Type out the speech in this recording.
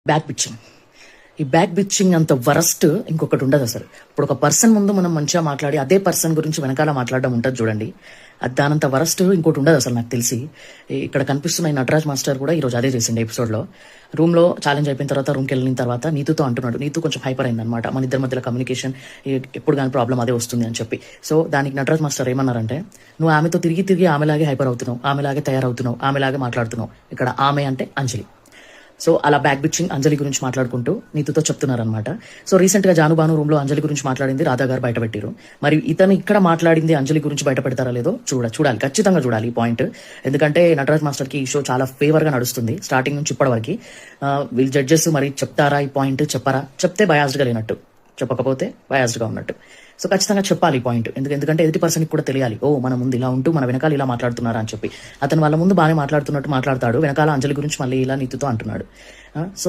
Back pitching. ఈ back pitching అంత worst ఇంకొకటి ఉండదు అసలు. ఇప్పుడు ఒక పర్సన్ ముందు మనం మంచిగా మాట్లాడి అదే పర్సన్ గురించి వెనకాల మాట్లాడడం ఉంటుంది చూడండి, అది దానంత వరస్ట్ ఇంకోటి ఉండదు అసలు నాకు తెలిసి. ఇక్కడ కనిపిస్తున్న ఈ నటరాజ్ మాస్టర్ కూడా ఈరోజు అదే చేసిండే ఎపిసోడ్లో. రూమ్లో ఛాలెంజ్ అయిపోయిన తర్వాత రూమ్కి వెళ్ళిన తర్వాత నీతుతో అంటున్నాడు, నీతు కొంచెం హైపర్ అయింది అనమాట, మన ఇద్దరి మధ్యలో కమ్యూనికేషన్ ఎప్పుడు కానీ ప్రాబ్లం అదే వస్తుంది అని చెప్పి. సో దానికి నటరాజ్ మాస్టర్ ఏమన్నారంటే, నువ్వు ఆమెతో తిరిగి తిరిగి ఆమెలాగే హైపర్ అవుతున్నావు, ఆమెలాగే తయారవుతున్నావు, ఆమెలాగే మాట్లాడుతున్నావు. ఇక్కడ ఆమె అంటే అంజలి. సో అలా బ్యాక్ బిచ్చింగ్ అంజలి గురించి మాట్లాడుకుంటూ నీతుతో చెప్తున్నారనమాట. సో రీసెంట్ గా జానుబాను రూమ్ లో అంజలి గురించి మాట్లాడింది రాధా గారు బయటపెట్టారు. మరి ఇతను ఇక్కడ మాట్లాడింది అంజలి గురించి బయట పెడతారా లేదో చూడాలి, ఖచ్చితంగా చూడాలి ఈ పాయింట్. ఎందుకంటే నటరాజ్ మాస్టర్ కి ఈ షో చాలా ఫేవర్ గా నడుస్తుంది స్టార్టింగ్ నుంచి ఇప్పటి వరకు. వీళ్ళు జడ్జెస్ మరి చెప్తారా ఈ పాయింట్, చెప్పారా? చెప్తే బయాస్డ్ గా లేనట్టు, చెప్పకపోతే బయాస్డ్ గా ఉన్నట్టు. సో ఖచ్చితంగా చెప్పాలి ఈ పాయింట్. ఎందుకంటే ఎదుటి పర్సన్ కూడా తెలియాలి, ఓ మన ముందు ఇలా ఉంటూ మన వెనకాల ఇలా మాట్లాడుతున్నారా అని చెప్పి. అతను వాళ్ళ ముందు బాగానే మాట్లాడుతున్నట్టు మాట్లాడతాడు, వెనకాల అంజలి గురించి మళ్ళీ ఇలా నీతుతో అంటున్నాడు. సో